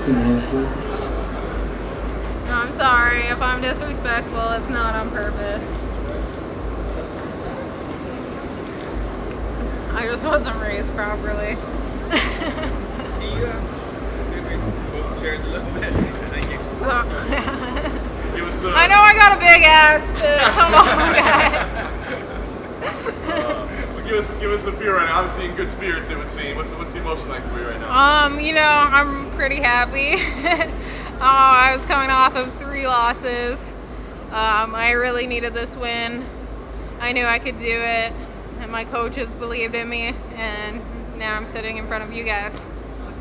No, I'm sorry if I'm disrespectful. It's not on purpose. I just wasn't raised properly. Can you move the chairs a little bit? Thank you. I know I got a big ass, but come on, guys. Give us the feel right now. Obviously in good spirits, it would seem. What's the emotion like for you right now? I'm pretty happy. I was coming off of 3 losses. I really needed this win. I knew I could do it, and my coaches believed in me, and now I'm sitting in front of you guys.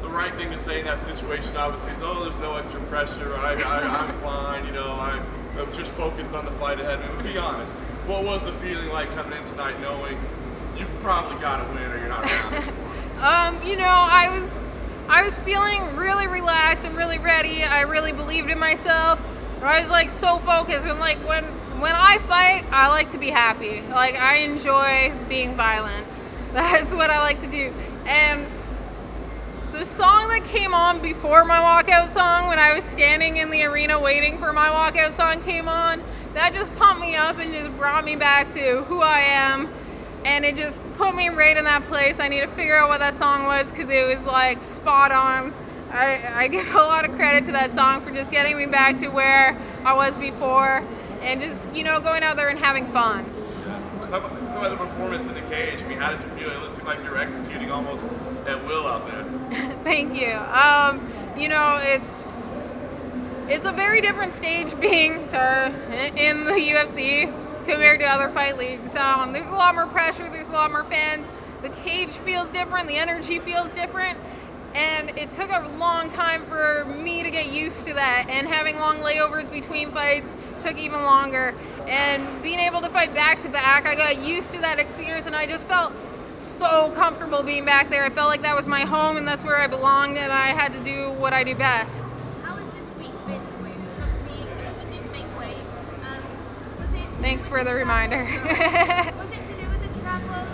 The right thing to say in that situation, obviously, is, oh, there's no extra pressure. I'm fine. I'm just focused on the fight ahead. I mean, be honest. What was the feeling like coming in tonight, knowing you've probably got to win or you're not around? I was feeling really relaxed and really ready. I really believed in myself. I was like so focused, and like when I fight, I like to be happy. Like, I enjoy being violent. That's what I like to do. And the song that came on before my walkout song, when I was standing in the arena waiting for my walkout song came on, that just pumped me up and just brought me back to who I am. And it just put me right in that place. I need to figure out what that song was, because it was like spot on. I give a lot of credit to that song for just getting me back to where I was before, and just, going out there and having fun. Talk about the performance in the cage. I mean, how did you feel? It seemed like you were executing almost at will out there. Thank you. It's a very different stage being in the UFC compared to other fight leagues. There's a lot more pressure, there's a lot more fans. The cage feels different, the energy feels different, and it took a long time for me to get used to that, and having long layovers between fights took even longer, and being able to fight back to back, I got used to that experience, and I just felt so comfortable being back there. I felt like that was my home and that's where I belonged, and I had to do what I do best. How has this week been for you? Because obviously you didn't make weight. Was it Thanks for the reminder. Was it to do with the travel, or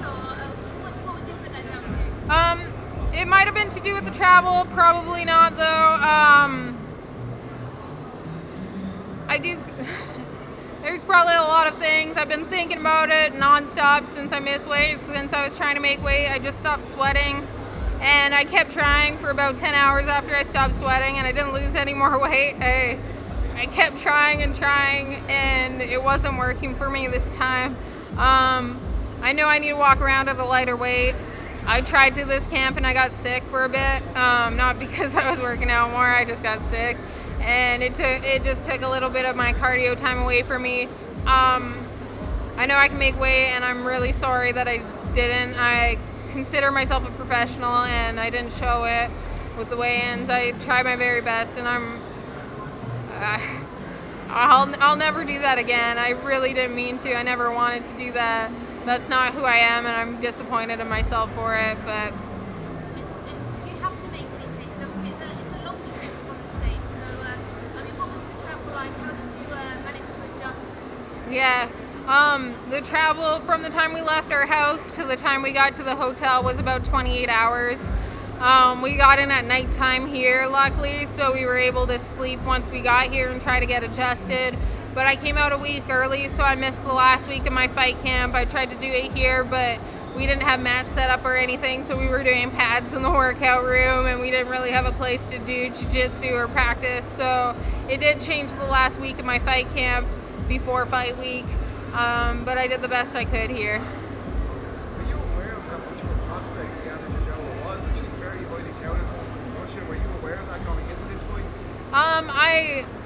what would you put that down to? It might have been to do with the travel, probably not though. There's probably a lot of things. I've been thinking about it nonstop since I missed weight, since I was trying to make weight. I just stopped sweating, and I kept trying for about 10 hours after I stopped sweating, and I didn't lose any more weight. I kept trying, and it wasn't working for me this time. I know I need to walk around at a lighter weight. I tried to this camp and I got sick for a bit, not because I was working out more, I just got sick, and it just took a little bit of my cardio time away from me. I know I can make weight, and I'm really sorry that I didn't. I consider myself a professional, and I didn't show it with the weigh-ins. I tried my very best, and I'll never do that again. I really didn't mean to. I never wanted to do that. That's not who I am, and I'm disappointed in myself for it. But And did you have to make any changes? Obviously, it's a long trip from the States. So, what was the travel like? How did you manage to adjust? yeah, the travel from the time we left our house to the time we got to the hotel was about 28 hours. We got in at nighttime here, luckily, so we were able to sleep once we got here and try to get adjusted. But I came out a week early, so I missed the last week of my fight camp. I tried to do it here, but we didn't have mats set up or anything, so we were doing pads in the workout room, and we didn't really have a place to do jiu-jitsu or practice. So it did change the last week of my fight camp before fight week, but I did the best I could here. Were you aware of how much of a prospect Liana Jojua was? Like, she's very highly touted in Russia. Were you aware of that going into this fight?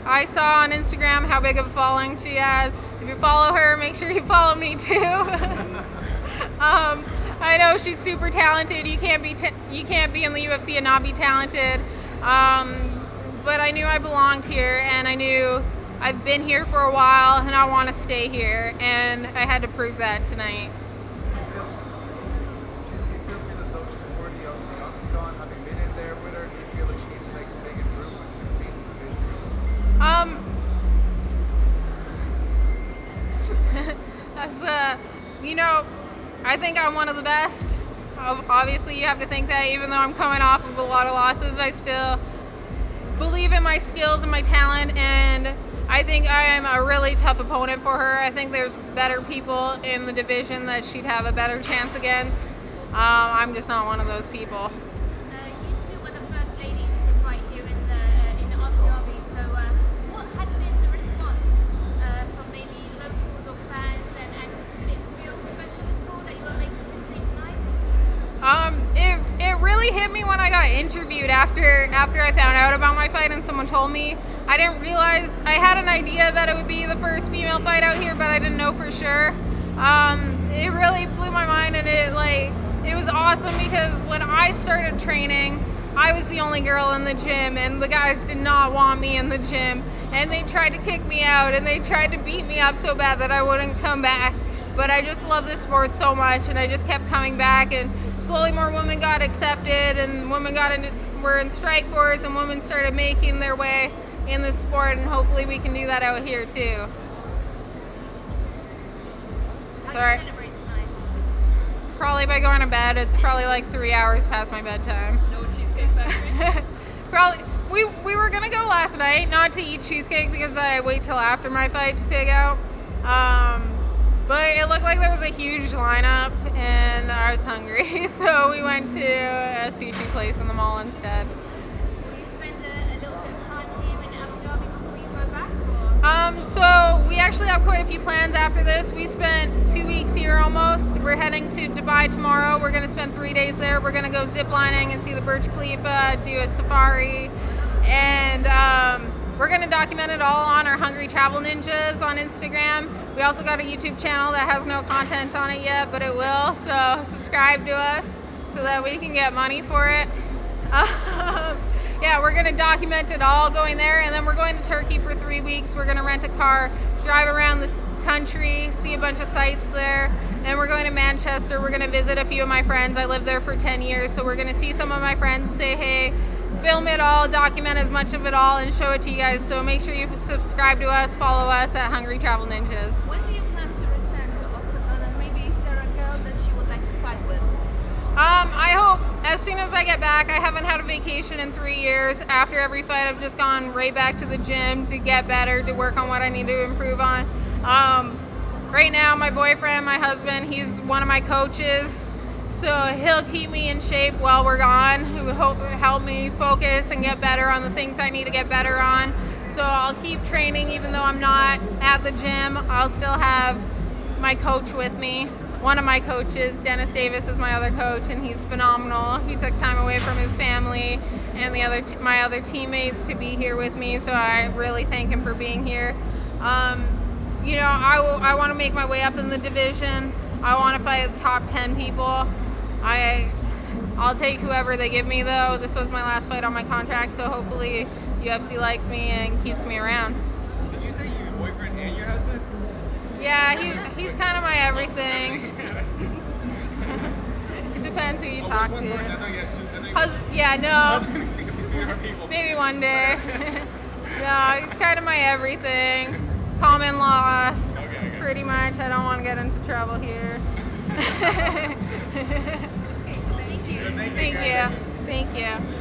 I saw on Instagram how big of a following she has. If you follow her, make sure you follow me too. I know she's super talented. You can't be in the UFC and not be talented. But I knew I belonged here, and I knew I've been here for a while, and I want to stay here, and I had to prove that tonight. Do you still feel as though she's worthy of the octagon, having been in there with her? Do you feel like she needs to make some big improvements to compete in the division? That's I think I'm one of the best. Obviously, you have to think that, even though I'm coming off of a lot of losses, I still believe in my skills and my talent, and I think I am a really tough opponent for her. I think there's better people in the division that she'd have a better chance against. I'm just not one of those people. You two were the first ladies to fight here in Abu Dhabi. So, what had been the response from maybe locals or fans, and did it feel special at all that you were making history tonight? It really hit me when I got interviewed after I found out about my fight and someone told me. I didn't realize, I had an idea that it would be the first female fight out here, but I didn't know for sure. It really blew my mind, and it was awesome because when I started training, I was the only girl in the gym, and the guys did not want me in the gym, and they tried to kick me out, and they tried to beat me up so bad that I wouldn't come back. But I just love this sport so much, and I just kept coming back, and slowly more women got accepted, and women were in strike force, and women started making their way in the sport, and hopefully we can do that out here too. How Sorry. do you celebrate tonight? Probably by going to bed. It's probably like 3 hours past my bedtime. No Cheesecake Factory? Probably. We were gonna go last night, not to eat cheesecake because I wait till after my fight to pig out. But it looked like there was a huge lineup, and I was hungry, so we went to a sushi place in the mall instead. Will you spend a little bit of time here in Abu Dhabi before you go back? Or? So we actually have quite a few plans after this. We spent 2 weeks here almost. We're heading to Dubai tomorrow. We're going to spend 3 days there. We're going to go zip lining and see the Burj Khalifa, do a safari, and we're going to document it all on our Hungry Travel Ninjas on Instagram. We also got a YouTube channel that has no content on it yet, but it will. So subscribe to us so that we can get money for it. Yeah, we're going to document it all going there, and then we're going to Turkey for 3 weeks. We're going to rent a car, drive around the country, see a bunch of sites there. Then we're going to Manchester. We're going to visit a few of my friends. I lived there for 10 years, so we're going to see some of my friends, say hey, film it all, document as much of it all, and show it to you guys. So make sure you subscribe to us, follow us at Hungry Travel Ninjas. When do you plan to return to Octagon, and maybe is there a girl that you would like to fight with? I hope as soon as I get back. I haven't had a vacation in 3 years. After every fight, I've just gone right back to the gym to get better, to work on what I need to improve on. Right now, my boyfriend, my husband, he's one of my coaches, so he'll keep me in shape while we're gone. He will help me focus and get better on the things I need to get better on. So I'll keep training even though I'm not at the gym. I'll still have my coach with me. One of my coaches, Dennis Davis, is my other coach, and he's phenomenal. He took time away from his family and my other teammates to be here with me, so I really thank him for being here. I want to make my way up in the division. I want to fight the top 10 people. I'll take whoever they give me, though. This was my last fight on my contract, so hopefully UFC likes me and keeps me around. Did you say your boyfriend and your husband? Yeah, he's kind of my everything. It depends who you talk One person. I to. thought you had two. Yeah, no. Two different people. Maybe one day. No, he's kind of my everything. Common law, Okay. pretty much. I don't want to get into trouble here. Okay, thank you. Thank you. Thank you. Thank you.